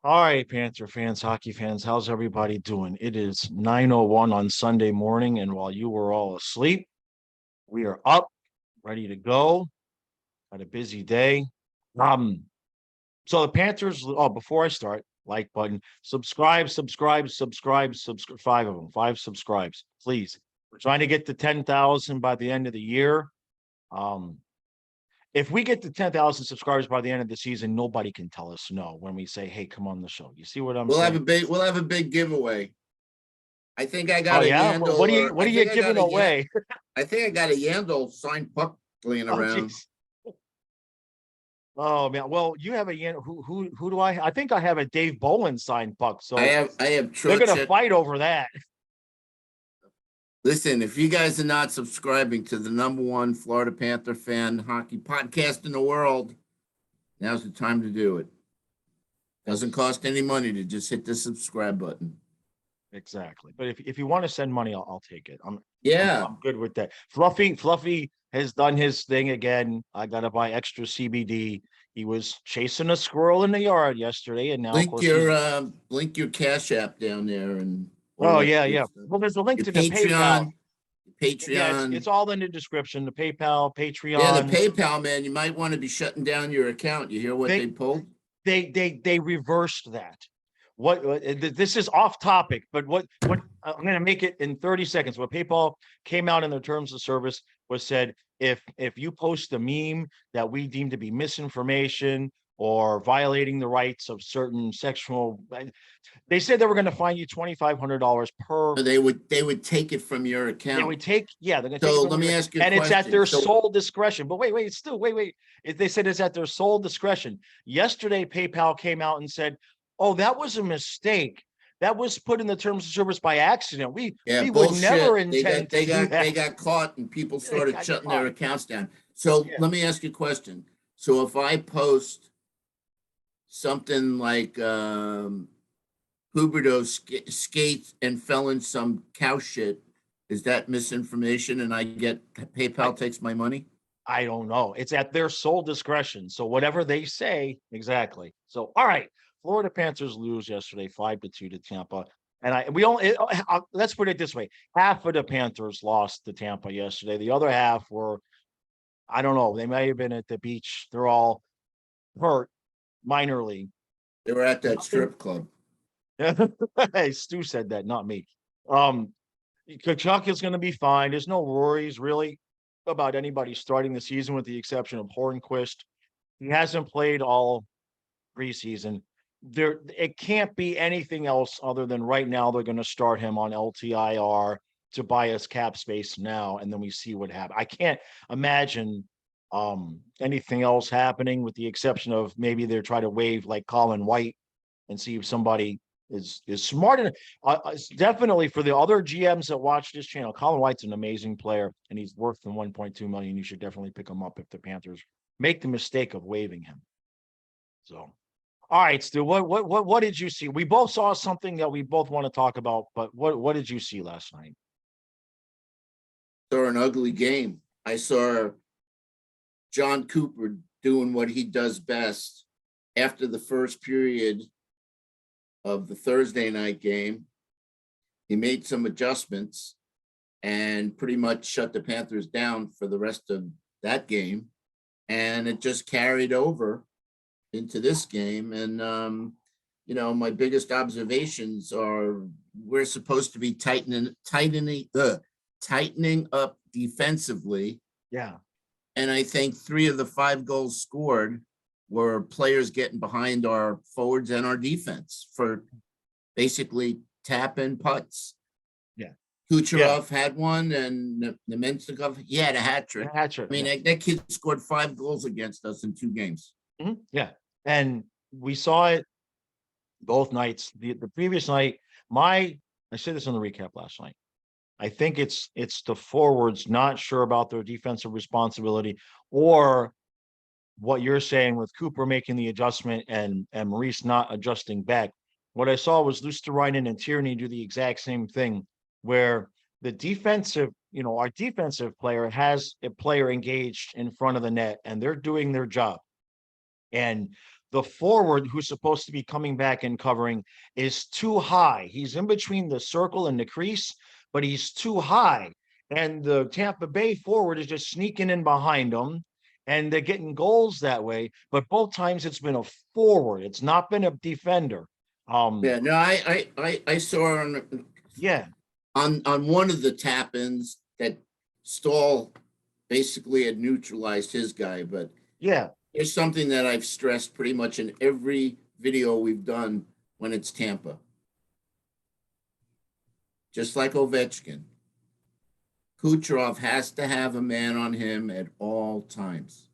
All right, Panther fans, hockey fans, how's everybody doing? It is 9:01 on Sunday morning, and while you were all asleep, we are up, ready to go. Had a busy day. Um, so the Panthers, before I start, like button, subscribe, five of them, five subscribes, please. We're trying to get to 10,000 by the end of the year. Um, if we get to 10,000 subscribers by the end of the season, nobody can tell us no when we say, hey, come on the show. You see what I'm saying? We'll have a big giveaway. I think I Oh got a yeah, Yandle, or what are you giving away? I think I got a Yandle signed puck laying Oh around. jeez. Oh man. Well, you have a who do I think I have a Dave Bolin signed puck. So I have they're gonna Trocheck. fight over that. Listen, if you guys are not subscribing to the number one Florida Panther fan hockey podcast in the world, now's the time to do it. Doesn't cost any money to just hit the subscribe button. Exactly. But if you want to send money, I'll take it. Yeah. I'm good with that. Fluffy has done his thing again. I gotta buy extra CBD. He was chasing a squirrel in the yard yesterday, and now of course Link your Cash App down there and all oh that yeah, good yeah. stuff. Well, there's a link Your to the PayPal. Yeah, Patreon. it's all in the description. The PayPal, Yeah, the Patreon. PayPal, man, you might want to be shutting down your account. You hear what They they pulled? they reversed that. This is off topic, but what I'm going to make it in 30 seconds. What PayPal came out in their terms of service was said if you post a meme that we deem to be misinformation or violating the rights of certain sexual, they said they were going to fine you $2,500 per. So they would take it from your They account. would take, yeah, they're going to take it So from let me your, ask you a and it's at question. their So sole discretion. But wait, still, wait. They said it's at their sole discretion. Yesterday, PayPal came out and said, "Oh, that was a mistake. That was put in the terms of service by accident. yeah, We would never bullshit. They intend got to they do got that." they got caught and people They started got shutting their caught. accounts down. So Yeah. let me ask you a question. So if I post something like Huberto skates and fell in some cow shit, is that misinformation and I get I PayPal takes my money? I don't know. It's at their sole discretion. So whatever they say, exactly. So all right, Florida Panthers lose yesterday 5-2 to Tampa. And let's put it this way: half of the Panthers lost to Tampa yesterday. The other half were, I don't know, they may have been at the beach. They're all hurt minor league. They were at that Nothing. strip club. Hey, Stu said that, not me. Um, Kachuk is going to be fine. There's no worries really about anybody starting the season with the exception of Hornquist. He hasn't played all preseason. It can't be anything else other than right now they're going to start him on LTIR to buy us cap space now, and then we see what happens. I can't imagine anything else happening with the exception of maybe they're trying to waive like Colin White and see if somebody is smart enough. Definitely for the other GMs that watch this channel, Colin White's an amazing player and he's worth the 1.2 million. You should definitely pick him up if the Panthers make the mistake of waiving him. So, all right, Stu, what did you see? We both saw something that we both want to talk about, but what did you see last night? Saw an ugly game. I saw John Cooper doing what he does best after the first period of the Thursday night game. He made some adjustments and pretty much shut the Panthers down for the rest of that game. And it just carried over into this game. And, my biggest observations are we're supposed to be tightening up defensively. Yeah. And I think 3 of the 5 goals scored were players getting behind our forwards and our defense for basically tap in putts. Yeah. Kucherov had one, and Nemenstikov, he had a hat trick. I mean, that kid scored 5 goals against us in 2 games. Mm-hmm. Yeah. And we saw it both nights. The previous night, I said this on the recap last night. I think it's the forwards not sure about their defensive responsibility, or what you're saying with Cooper making the adjustment and Maurice not adjusting back. What I saw was Luosterainen and Tierney do the exact same thing, where the defensive, our defensive player has a player engaged in front of the net and they're doing their job. And the forward who's supposed to be coming back and covering is too high. He's in between the circle and the crease, but he's too high. And the Tampa Bay forward is just sneaking in behind him, and they're getting goals that way. But both times it's been a forward. It's not been a defender. Yeah, no, I saw on Yeah, one of the tap-ins that Stahl basically had neutralized his guy, but yeah, it's something that I've stressed pretty much in every video we've done when it's Tampa. Just like Ovechkin, Kucherov has to have a man on him at all times.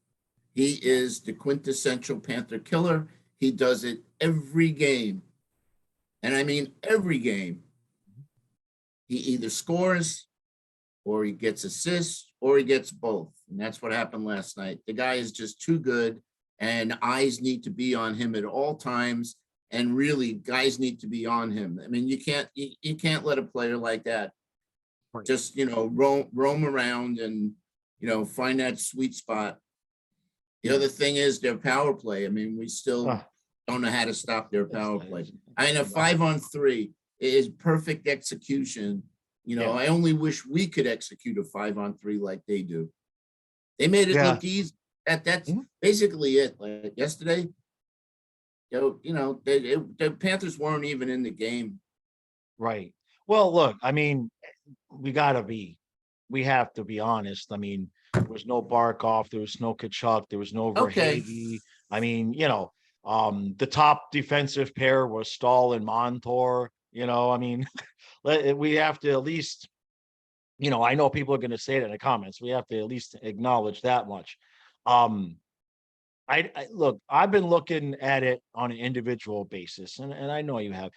He is the quintessential Panther killer. He does it every game. And I mean every game. He either scores or he gets assists or he gets both. And that's what happened last night. The guy is just too good, and eyes need to be on him at all times. And really, guys need to be on him. I mean, you can't let a player like that just, roam around and, find that sweet spot. The other thing is their power play. I mean, we still don't know how to stop their power play. I mean, a 5-on-3 is perfect execution. I only wish we could execute a 5-on-3 like they do. They made it look easy. That's basically it. Like yesterday, the Panthers weren't even in the game. right. Well, look, I mean, we have to be honest. I mean, there was no Barkov, there was no Kachuk, there was no Okay. Verhaeghe. I mean, the top defensive pair was Stahl and Montour. I mean, we have to at least, I know people are going to say it in the comments. We have to at least acknowledge that much. I look, I've been looking at it on an individual basis, and I know you have.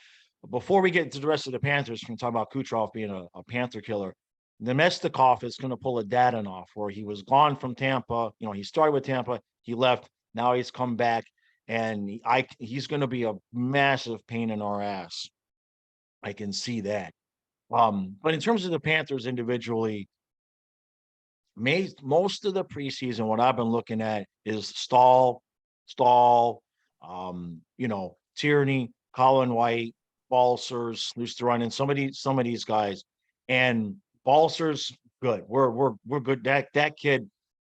Before we get into the rest of the Panthers, we can talk about Kucherov being a Panther killer. Nemestikov is going to pull a Dadonov, where he was gone from Tampa. He started with Tampa, he left, now he's come back, and he's going to be a massive pain in our ass. I can see that. But in terms of the Panthers individually, most of the preseason, what I've been looking at is Stahl, Tierney, Colin White, Balsers, Lusteron, and some of these guys. And Balsers, good. We're good. That kid,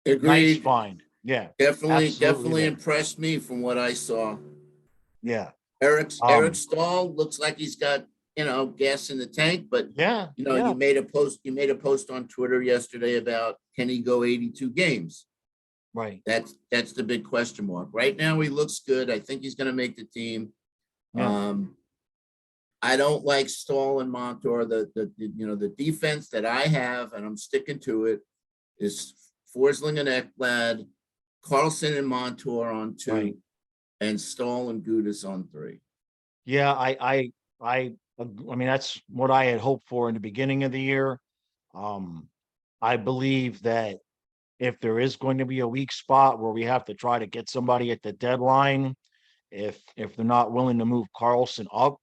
nice Agreed. find. Yeah, Definitely there. impressed me from what I saw. Yeah. Eric Stahl looks like he's got, gas in the tank, but Yeah. you made a post on Twitter yesterday about, can he go 82 games? Right. That's the big question mark. Right now he looks good. I think he's going to make the team. Yeah. I don't like Stahl and Montour. The defense that I have, and I'm sticking to it, is Forsling and Ekblad, Carlson and Montour on 2, Right. and Stahl and Gudas on 3. Yeah, I mean, that's what I had hoped for in the beginning of the year. I believe that if there is going to be a weak spot where we have to try to get somebody at the deadline, if they're not willing to move Carlson up,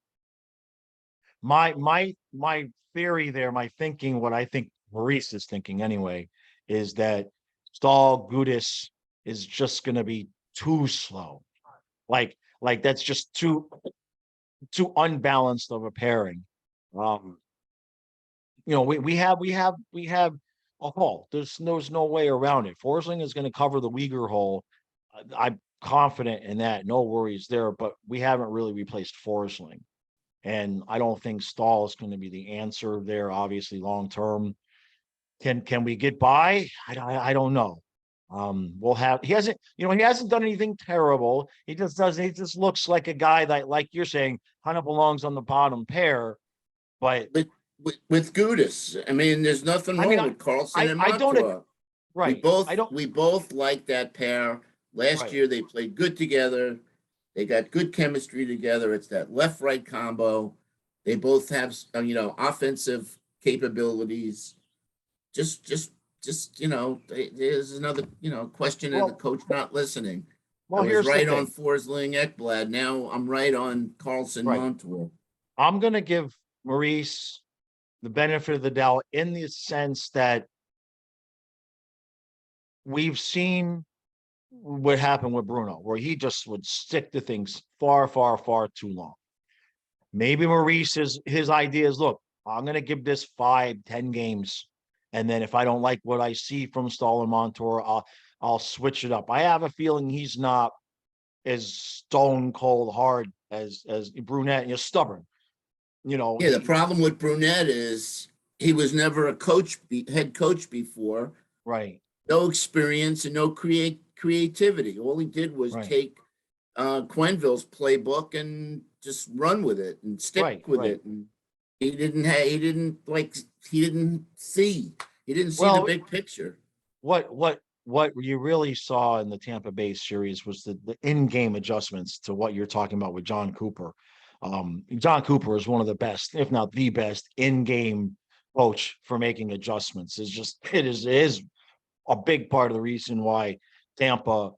my theory there, my thinking, what I think Maurice is thinking anyway, is that Stahl Gudis is just going to be too slow. Like that's just too unbalanced of a pairing. We have a hole. There's no way around it. Forsling is going to cover the Uyghur hole. I'm confident in that. No worries there. But we haven't really replaced Forsling, and I don't think Stahl is going to be the answer there. Obviously, long term, can we get by? I don't know. We'll have. He hasn't done anything terrible. He just looks like a guy that, like you're saying, kind of belongs on the bottom pair. But with Gudas, I mean, there's nothing wrong with Carlson and Montour. Right. We both like that pair. Last year they played good together. They got good chemistry together. It's that left-right combo. They both have offensive capabilities. Just there's another question of the coach not listening. I was right on Forsling Ekblad. Now I'm right on Carlson Montour. I'm gonna give Maurice the benefit of the doubt in the sense that we've seen what happened with Bruno, where he just would stick to things far, far, far too long. Maybe Maurice his idea is, look, I'm gonna give this 5, 10 games. And then if I don't like what I see from Stahl and Montour, I'll switch it up. I have a feeling he's not as stone cold hard as Brunette. You're stubborn. You know, Yeah, the problem with Brunette is he was never a head coach before. right, No experience and no creativity. All he did was right, take Quenville's playbook and just run with it and right, stick with right. it. And he didn't see the Well, big picture. what you really saw in the Tampa Bay series was the in-game adjustments to what you're talking about with John Cooper. John Cooper is one of the best, if not the best, in-game coach for making adjustments. It is a big part of the reason why Tampa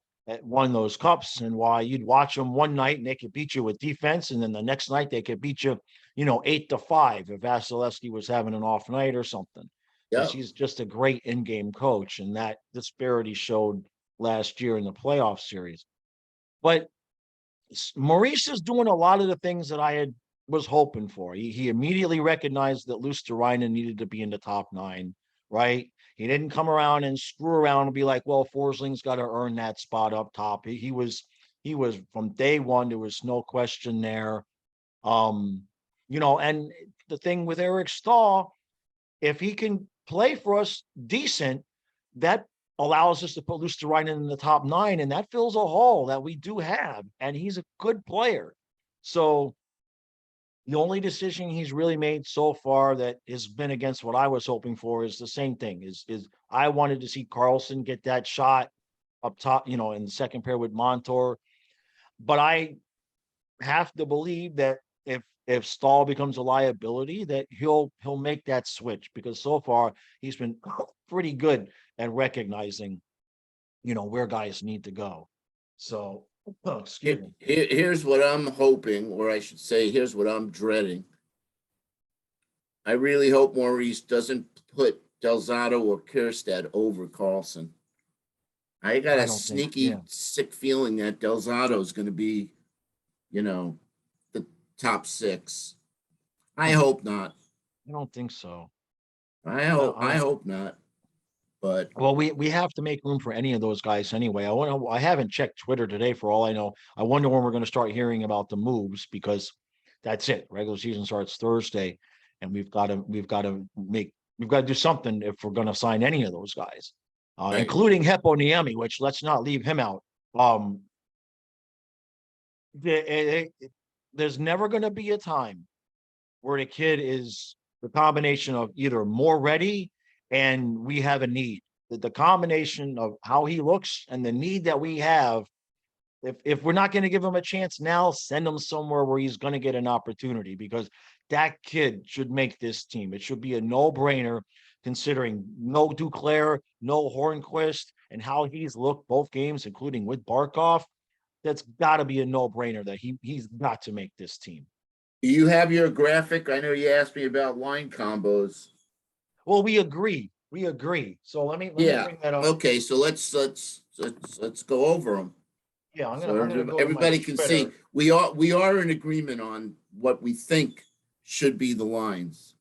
won those cups and why you'd watch them one night and they could beat you with defense, and then the next night they could beat you, 8-5 if Vasilevsky was having an off night or something. Because Yep. he's just a great in-game coach, and that disparity showed last year in the playoff series. But Maurice is doing a lot of the things that I was hoping for. He immediately recognized that Lusterinen needed to be in the top 9, right? He didn't come around and screw around and be like, well, Forsling's got to earn that spot up top. He was from day one. There was no question there. And the thing with Eric Stahl, if he can play for us decent, that allows us to put Lusterinen in the top 9, and that fills a hole that we do have. And he's a good player. So the only decision he's really made so far that has been against what I was hoping for is the same thing. Is I wanted to see Carlson get that shot up top, in the second pair with Montour. But I have to believe that if Stahl becomes a liability, that he'll make that switch, because so far he's been pretty good at recognizing, where guys need to go. So, excuse me. Here's what I'm hoping, or I should say, here's what I'm dreading. I really hope Maurice doesn't put Delzato or Kierstead over Carlson. I got I a don't think, sneaky, yeah, sick feeling that Delzato is going to be, the top 6. I hope not. I don't think so. I I don't. hope not. But Well, we have to make room for any of those guys anyway. I haven't checked Twitter today for all I know. I wonder when we're going to start hearing about the moves, because that's it. Regular season starts Thursday, and we've got to do something if we're going to sign any of those guys, right, including Heponiemi, which let's not leave him out. Um, there's never going to be a time where the kid is the combination of either more ready and we have a need. The combination of how he looks and the need that we have, if we're not going to give him a chance now, send him somewhere where he's going to get an opportunity, because that kid should make this team. It should be a no-brainer, considering no Duclair, no Hornquist, and how he's looked both games, including with Barkov. That's got to be a no-brainer that he's got to make this team. do you have your graphic? I know you asked me about line combos. Well, we agree. We agree. So let me Yeah. bring that up. Okay. So let's go over them. Yeah, I'm gonna So go to my everybody can see Twitter. we are in agreement on what we think should be the lines.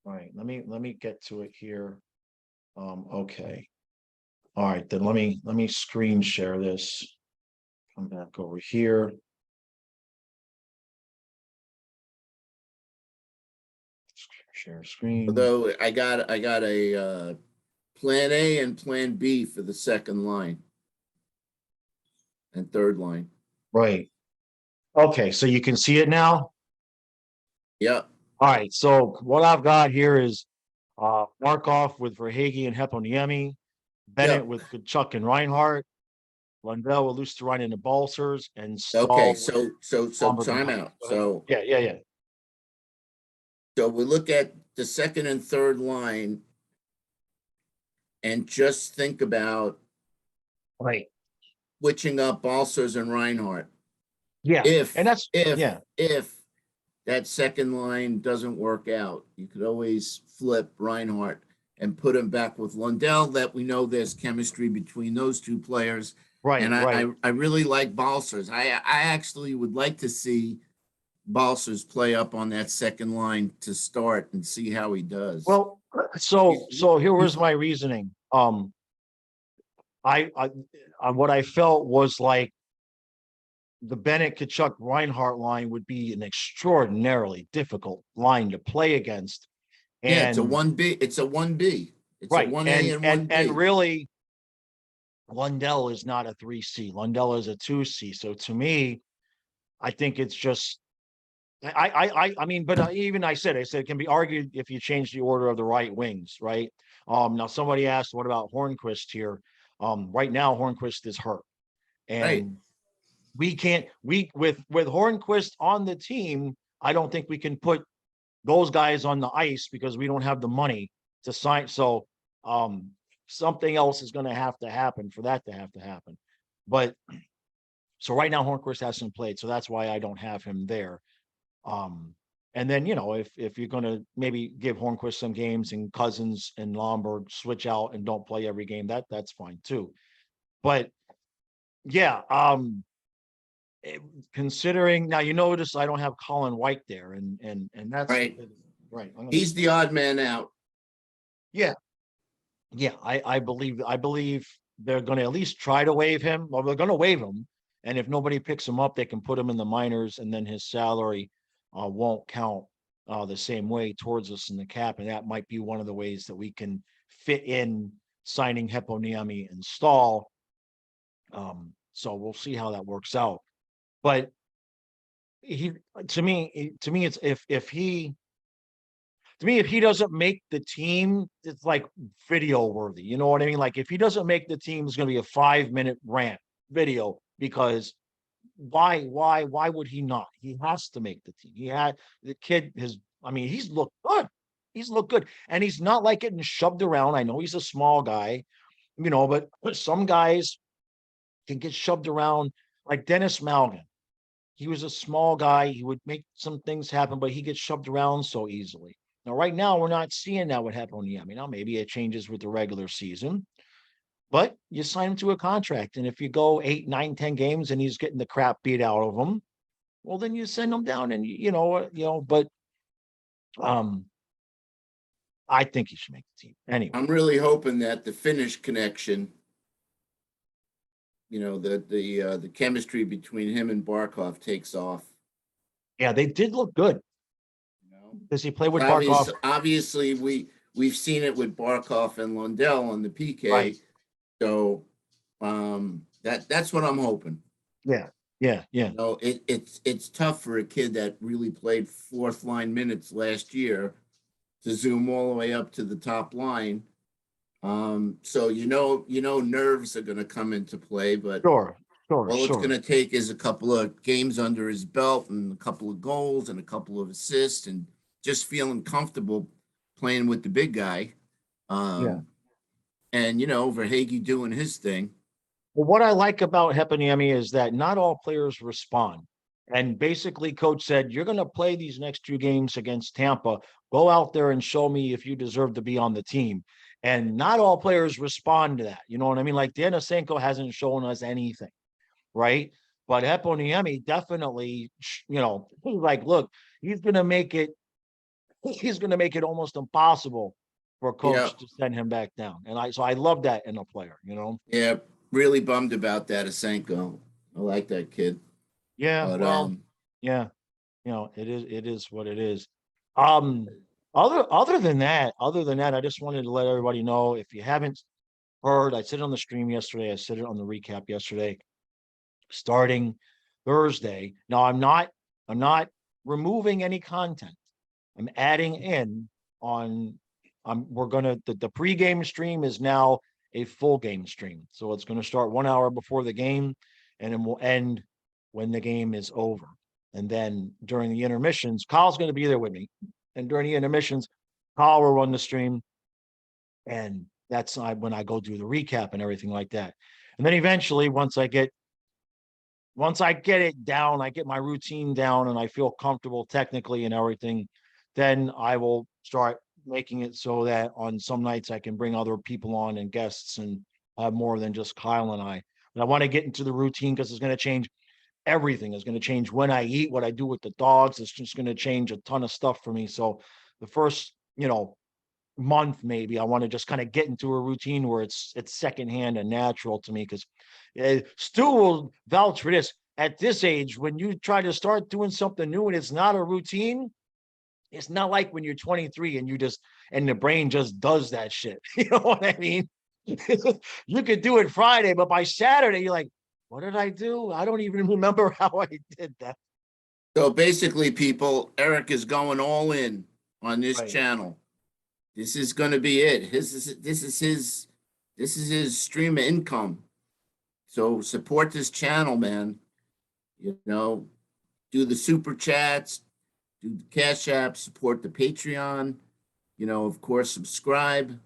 All right, let me get to it here. Okay. All right, then let me screen share this. Come back over here. Share screen. Although I got a plan A and plan B for the second line and third line. Right. Okay, so you can see it now. Yep. All right, so what I've got here is Markov with Verhage and Heponiemi, Bennett Yep. with Kachuk and Reinhardt, Lundell with Lusterine and the Balsers, and Okay. Stahl with So Bomberg and time Hunt. out. Go ahead. So Yeah. so we look at the second and third line and just think about Right. switching up Balsers and Reinhardt. Yeah. If And that's if yeah. if that second line doesn't work out, you could always flip Reinhardt and put him back with Lundell. That we know there's chemistry between those two players. Right, And right. I really like Balsers. I actually would like to see Balsers play up on that second line to start and see how he does. Well, so here was my reasoning. What I felt was like the Bennett, Kachuk, Reinhardt line would be an extraordinarily difficult line to play against. Yeah, it's a And 1B. It's a 1B. It's a right, 1A and and 1B. really, Lundell is not a 3C. Lundell is a 2C. So to me, I think it's just I mean, but even I said it can be argued if you change the order of the right wings, right? Now somebody asked, what about Hornquist here? Right now Hornquist is hurt, Right. and we can't with Hornquist on the team. I don't think we can put those guys on the ice because we don't have the money to sign. So something else is going to have to happen for that to have to happen. But so right now Hornquist hasn't played, so that's why I don't have him there. Um, and then, if you're going to maybe give Hornquist some games and Cousins and Lombard switch out and don't play every game, that's fine too. But yeah, considering now, notice I don't have Colin White there, and that's Right. right. He's the odd man out. Yeah, yeah. I believe they're going to at least try to waive him. Well, they're going to waive him, and if nobody picks him up, they can put him in the minors, and then his salary won't count the same way towards us in the cap, and that might be one of the ways that we can fit in signing Heponiemi and Stahl. So we'll see how that works out. But he, to me, it's if he to me, if he doesn't make the team, it's like video worthy. You know what I mean? Like if he doesn't make the team, it's going to be a 5-minute rant video because why would he not? He has to make the team. He had the kid I mean, he's looked good. He's looked good. And he's not like getting shoved around. I know he's a small guy, but some guys can get shoved around like Dennis Malgin. He was a small guy. He would make some things happen, but he gets shoved around so easily. Now, right now, we're not seeing that with Heponiemi. Now, maybe it changes with the regular season, but you sign him to a contract. And if you go 8, 9, 10 games and he's getting the crap beat out of him, well, then you send him down and, but um, I think he should make the team anyway. I'm really hoping that the Finnish connection, the chemistry between him and Barkov takes off. Yeah, they did look good. Does he play with Barkov? Obviously, we've seen it with Barkov and Lundell on the PK. Right. So that's what I'm hoping. Yeah. It's tough for a kid that really played fourth line minutes last year to zoom all the way up to the top line. So nerves are going to come into play, but Sure. it's going to take is a couple of games under his belt and a couple of goals and a couple of assists and just feeling comfortable playing with the big guy. Yeah. And Verhaeghe doing his thing. Well, what I like about Heponiemi is that not all players respond. And basically, coach said, you're going to play these next 2 games against Tampa. Go out there and show me if you deserve to be on the team. And not all players respond to that. You know what I mean? Like Denisenko hasn't shown us anything, right? But Heponiemi definitely, like, look, he's going to make it almost impossible for a coach to send him back down. And I love that in a player, Yeah, really bummed about that, Asenko. I like that kid. Yeah, But, well, yeah, it is what it is. Other than that, I just wanted to let everybody know, if you haven't heard, I said it on the stream yesterday, I said it on the recap yesterday, starting Thursday. Now I'm not removing any content. I'm adding in on we're gonna the pregame stream is now a full game stream. So it's gonna start 1 hour before the game and then we'll end when the game is over. And then during the intermissions, Kyle's gonna be there with me. And during the intermissions, Kyle will run the stream. And that's when I go do the recap and everything like that. And then eventually, once I get it down, I get my routine down and I feel comfortable technically and everything, then I will start making it so that on some nights I can bring other people on and guests and have more than just Kyle and I. And I want to get into the routine because it's going to change everything. It's going to change when I eat, what I do with the dogs. It's just going to change a ton of stuff for me. So the first, month, maybe I want to just kind of get into a routine where it's secondhand and natural to me. Because Stu will vouch for this. At this age, when you try to start doing something new and it's not a routine, it's not like when you're 23 and and the brain just does that shit. You know what I mean? You could do it Friday, but by Saturday, you're like, what did I do? I don't even remember how I did that. So basically, people, Eric is going all in on this Right. channel. This is going to be it. This is his stream of income. So support this channel, man. Do the super chats, do the Cash App, support the Patreon. Of course, subscribe,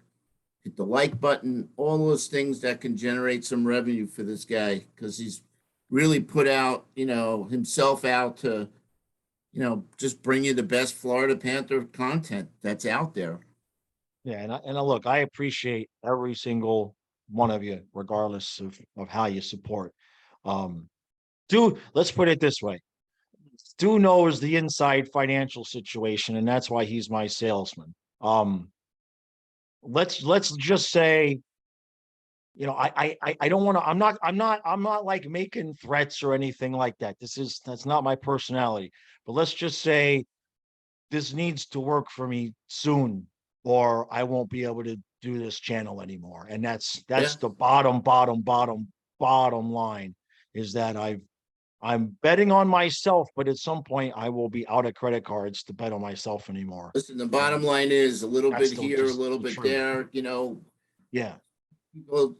hit the like button, all those things that can generate some revenue for this guy, because he's really put out, himself out to, just bring you the best Florida Panther content that's out there. Yeah, and I look, I appreciate every single one of you, regardless of how you support. Stu, let's put it this way. Stu knows the inside financial situation, and that's why he's my salesman. Let's just say, I don't want to, I'm not like making threats or anything like that. That's not my personality. But let's just say this needs to work for me soon, or I won't be able to do this channel anymore. And that's Yeah. the bottom line, is that I'm betting on myself, but at some point I will be out of credit cards to bet on myself anymore. Listen, the bottom line is a little bit here, a Just little the bit truth. there, Yeah. people,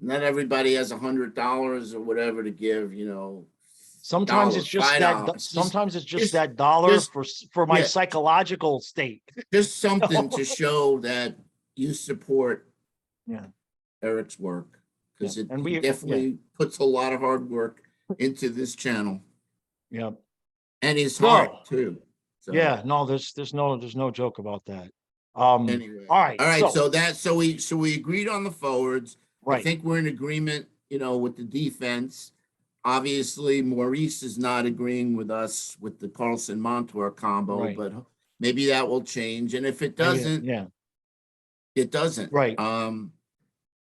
not everybody has $100 or whatever to give, Sometimes dollar, it's just that, $5. sometimes it's just just, that dollar just, for my yeah, psychological state. just something to show that you support Yeah. Eric's work, Yeah. because And he yeah. definitely puts a lot of hard work into this channel Yeah. and his heart So, too. So yeah, no, there's no joke about that. anyway, All right. all right. So, So we agreed on the forwards. I right. think we're in agreement, with the defense. Obviously, Maurice is not agreeing with us with the Carlson Montour combo, Right. but maybe that will change. And if it Maybe, doesn't, yeah. it doesn't. Right. And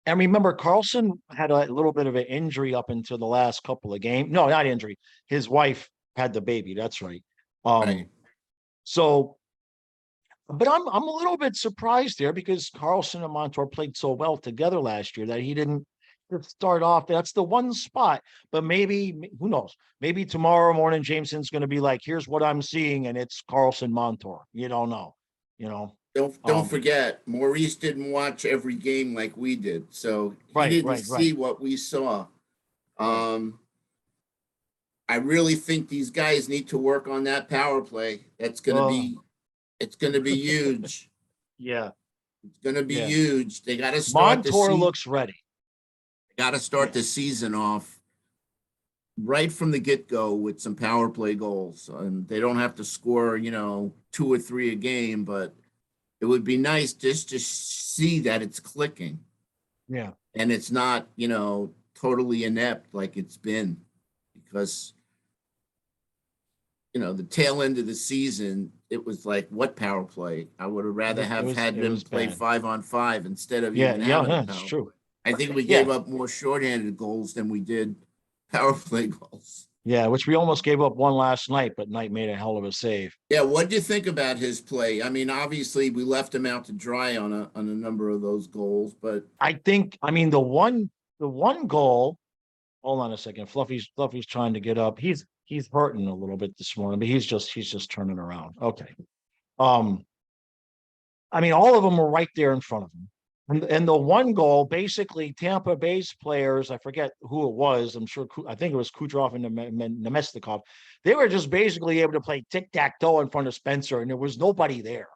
remember, Carlson had a little bit of an injury up until the last couple of games. No, not injury. His wife had the baby. That's right. Right. So, but I'm a little bit surprised there, because Carlson and Montour played so well together last year that he didn't just start off. That's the one spot. But maybe, who knows? Maybe tomorrow morning Jameson's going to be like, "Here's what I'm seeing," and it's Carlson Montour. You don't know. You know. Don't forget, Maurice didn't watch every game like we did, so he didn't Right. see what we saw. Right. I really think these guys need to work on that power play. It's gonna be huge. Yeah. It's gonna be Yeah. huge. They got to start Montour looks ready. Yeah. the season off right from the get go with some power play goals, and they don't have to score, 2 or 3 a game, but it would be nice just to see that it's clicking Yeah. and it's not, totally inept like it's been, because the tail end of the season, it was like, what power play? I would have rather have had them play bad. 5-on-5 instead of Yeah. even Yeah. having a It's power true. play. I think we Yeah. gave up more shorthanded goals than we did power play goals. Yeah. Which we almost gave up one last night, but Knight made a hell of a save. Yeah, what do you think about his play? I mean, obviously we left him out to dry on a number of those goals, but I mean, the one goal. Hold on a second. Fluffy's trying to get up. He's hurting a little bit this morning, but he's just turning around. Okay. Um, I mean, all of them were right there in front of him. And the one goal, basically, Tampa Bay's players, I forget who it was. I'm sure, I think it was Kucherov and Nemestikov. They were just basically able to play tic-tac-toe in front of Spencer, and there was nobody there.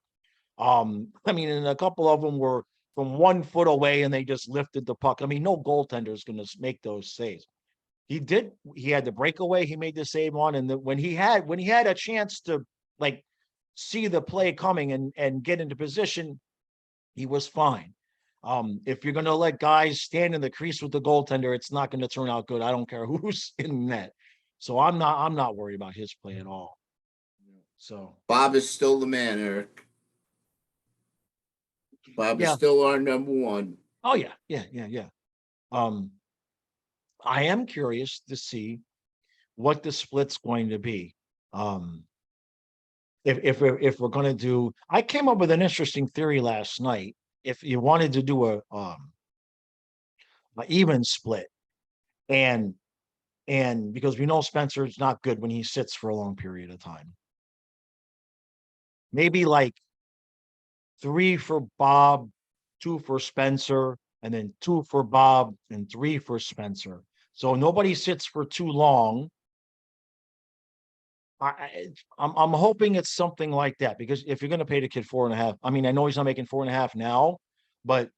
I mean, and a couple of them were from 1 foot away, and they just lifted the puck. I mean, no goaltender is going to make those saves. He had the breakaway, he made the save on, and when he had a chance to, like, see the play coming and get into position, he was fine. If you're going to let guys stand in the crease with the goaltender, it's not going to turn out good. I don't care who's in net. So I'm not worried about his play at all. So Bob is still the man, Eric. Bob is yeah. still our number one. Oh yeah. Um, I am curious to see what the split's going to be. Um, if we're going to do, I came up with an interesting theory last night. If you wanted to do a even split, and because we know Spencer's not good when he sits for a long period of time, maybe like 3 for Bob, 2 for Spencer, and then 2 for Bob and 3 for Spencer. So nobody sits for too long. I'm hoping it's something like that, because if you're going to pay the kid 4.5, I mean, I know he's not making 4.5 now, but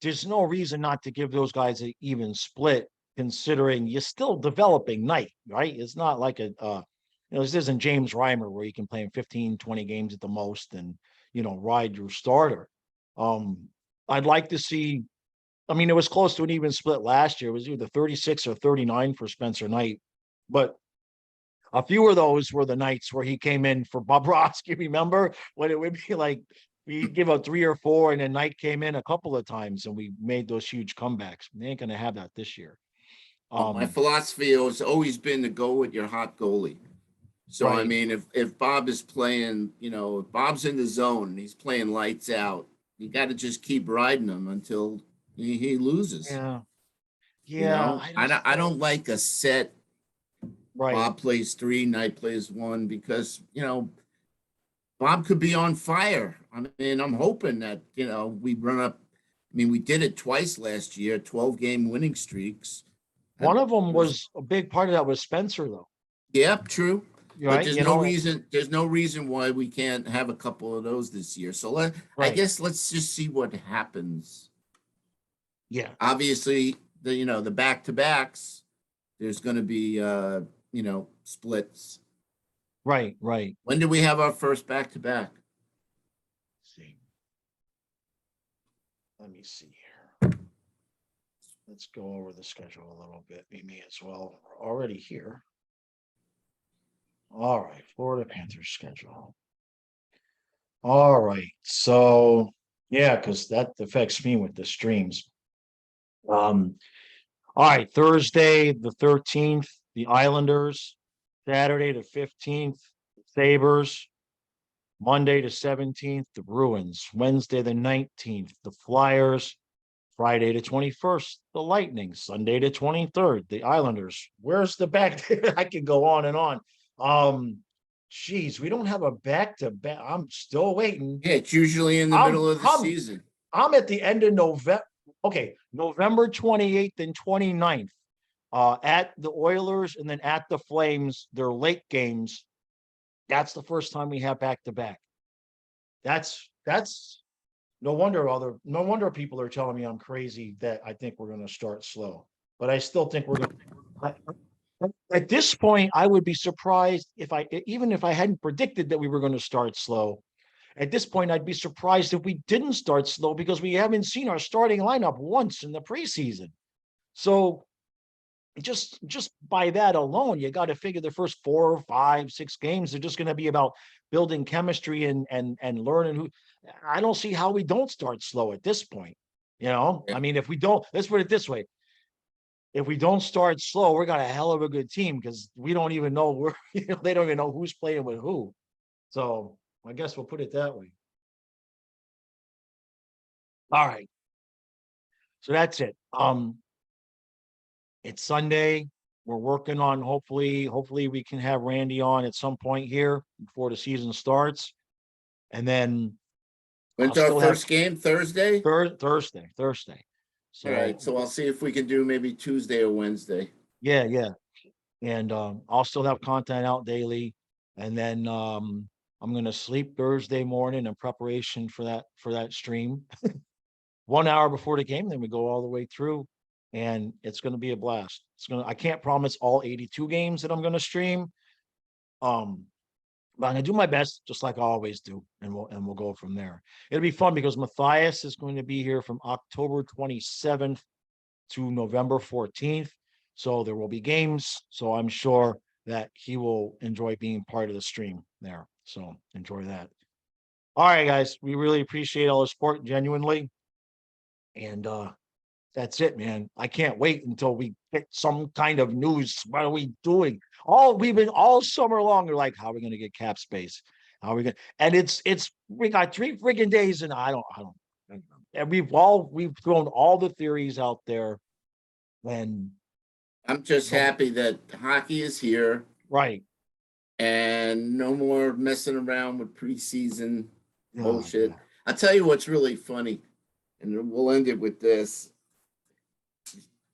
there's no reason not to give those guys an even split, considering you're still developing night, right? It's not like this isn't James Reimer where you can play in 15, 20 games at the most and, ride your starter. I'd like to see, I mean, it was close to an even split last year. It was either 36 or 39 for Spencer Knight, but a few of those were the nights where he came in for Bobrovsky. Remember when it would be like we'd give up 3 or 4, and then Knight came in a couple of times, and we made those huge comebacks. They ain't gonna have that this year. My philosophy has always been to go with your hot goalie. So I Right. mean, if Bob is playing, if Bob's in the zone and he's playing lights out, you got to just keep riding him until he loses. Yeah. Yeah. I just I don't like a set. right. Bob plays 3, Knight plays 1, because Bob could be on fire. I mean, I'm hoping that we run up. I mean, we did it twice last year, 12-game winning streaks. One of them was a big part of that was Spencer, though. Yep, true. But Right. there's no reason why we can't have a couple of those this year. So I Right. guess let's just see what happens. Yeah. Obviously, the back-to-backs, there's going to be splits. Right. Right. When did we have our first back-to-back? See. Let me see here. Let's go over the schedule a little bit. Me as well. We're already here. All right, Florida Panthers schedule. All right, so yeah, because that affects me with the streams. All right, Thursday the 13th, the Islanders. Saturday the 15th, Sabres. Monday the 17th, the Bruins. Wednesday the 19th, the Flyers. Friday the 21st, the Lightning. Sunday the 23rd, the Islanders. Where's the back? I could go on and on. Geez, we don't have a back-to-back. I'm still waiting. Yeah, it's usually in the I'm middle of the I'm season. I'm at the end of November. Okay, November 28th and 29th. At the Oilers and then at the Flames, their late games. That's the first time we have back-to-back. That's no wonder people are telling me I'm crazy that I think we're going to start slow. But I still think we're going to. At this point, I would be surprised even if I hadn't predicted that we were going to start slow. At this point, I'd be surprised if we didn't start slow, because we haven't seen our starting lineup once in the preseason. So just by that alone, you got to figure the first 4, 5, 6 games are just going to be about building chemistry and learning who. I don't see how we don't start slow at this point. I mean, if we don't, let's put it this way: if we don't start slow, we're got a hell of a good team, because we don't even know they don't even know who's playing with who. So I guess we'll put it that way. All right. So that's it. It's Sunday. We're working on hopefully we can have Randy on at some point here before the season starts. And then When's I'll our still have first game? Thursday? Thursday. All right. So I'll see if we can do maybe Tuesday or Wednesday. Yeah. And I'll still have content out daily. And then I'm gonna sleep Thursday morning in preparation for that stream. 1 hour before the game, then we go all the way through, and it's gonna be a blast. I can't promise all 82 games that I'm gonna stream. But I'm gonna do my best, just like I always do, and we'll go from there. It'll be fun because Matthias is going to be here from October 27th to November 14th. So there will be games. So I'm sure that he will enjoy being part of the stream there. So enjoy that. All right, guys. We really appreciate all the support, genuinely. And that's it, man. I can't wait until we get some kind of news. What are we doing? We've been all summer long. They're like, how are we gonna get cap space? How are we gonna and it's we got 3 friggin' days, and I don't and we've thrown all the theories out there. And I'm just happy that hockey is here right. and no more messing around with preseason bullshit. Yeah. I'll tell you what's really funny, and we'll end it with this.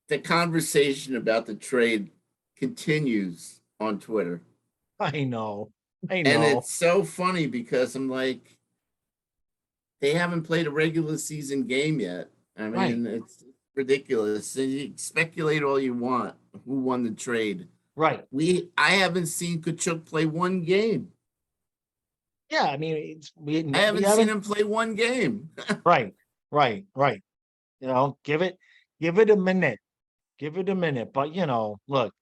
The conversation about the trade continues on Twitter. I know. And it's so funny because I'm like, they haven't played a regular season game yet. I mean, it's ridiculous. And you speculate all you want who won the trade. Right. I haven't seen Kachuk play one game. Yeah, I mean, I haven't seen him play one game. Right. You know, give it a minute. Give it a minute. But look,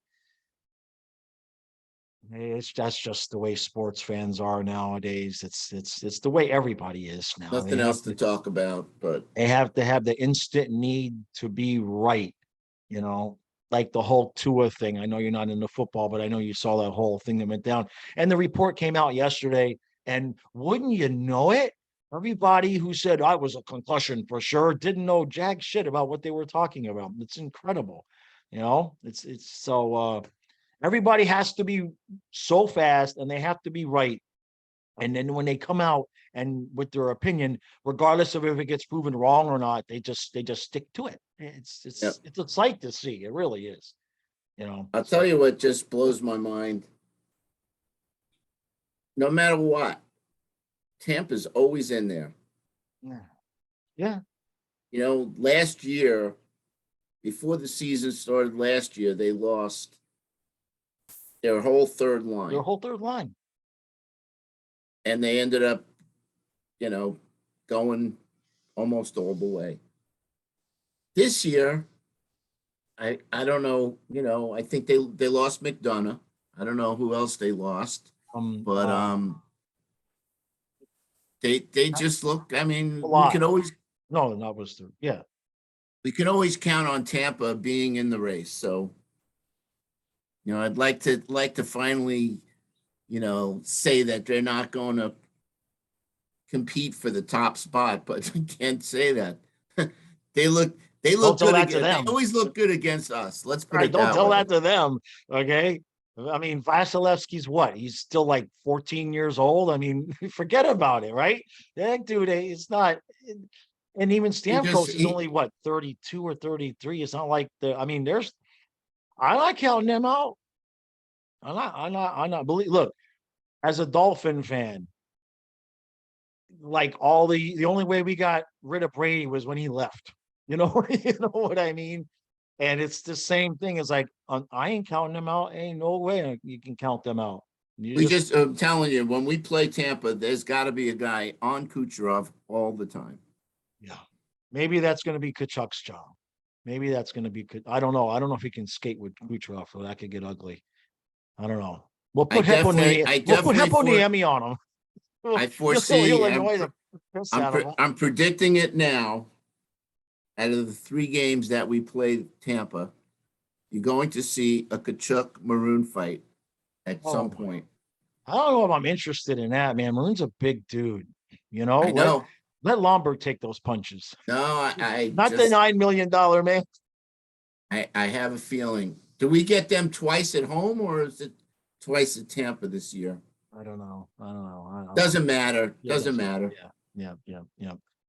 that's just the way sports fans are nowadays. It's the way everybody is now. Nothing else to talk about, but they have to have the instant need to be right, like the whole Tua thing. I know you're not into football, but I know you saw that whole thing that went down. And the report came out yesterday, and wouldn't you know it, everybody who said I was a concussion for sure didn't know jack shit about what they were talking about. It's incredible. It's so everybody has to be so fast, and they have to be right. And then when they come out and with their opinion, regardless of if it gets proven wrong or not, they just stick to it. It's a sight to see. It really is. I'll tell you what just blows my mind. No matter what, Tampa's always in there. Yeah. Last year, before the season started last year, they lost their whole third line. And they ended up, going almost all the way. This year, I don't know, I think they lost McDonough. I don't know who else they lost. But they just look, I mean, we can always we can always count on Tampa being in the race. So, I'd like to finally, say that they're not going to compete for the top spot, but I can't say that. They look good. They always look good against us. Let's put it that way. Don't tell that to them. Okay. I mean, Vasilevsky's what? He's still like 14 years old. I mean, forget about it, right? That dude, it's not. And even Stamkos is only what, 32 or 33. It's not like I'm not counting them out. I'm not look, as a Dolphin fan, like the only way we got rid of Brady was when he left. You know what I mean? And it's the same thing. It's like, I ain't counting them out. Ain't no way you can count them out. I'm telling you, when we play Tampa, there's got to be a guy on Kucherov all the time. Yeah. Maybe that's going to be Kachuk's job. Maybe that's going to be, I don't know. I don't know if he can skate with Kucherov, or that could get ugly. I don't know. We'll put Heponiemi on him. I foresee, I'm predicting it now. Out of the 3 games that we played Tampa, you're going to see a Kachuk Maroon fight at some point. I don't know if I'm interested in that, man. Maroon's a big dude. I know. Let Lomberg take those punches. No, not the $9 million man. I have a feeling. Do we get them twice at home, or is it twice at Tampa this year? I don't know. Doesn't matter. Doesn't matter. Yeah.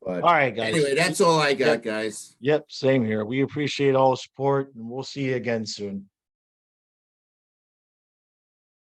But all right, guys. Anyway, that's all I got, guys. Yep, same here. We appreciate all the support, and we'll see you again soon.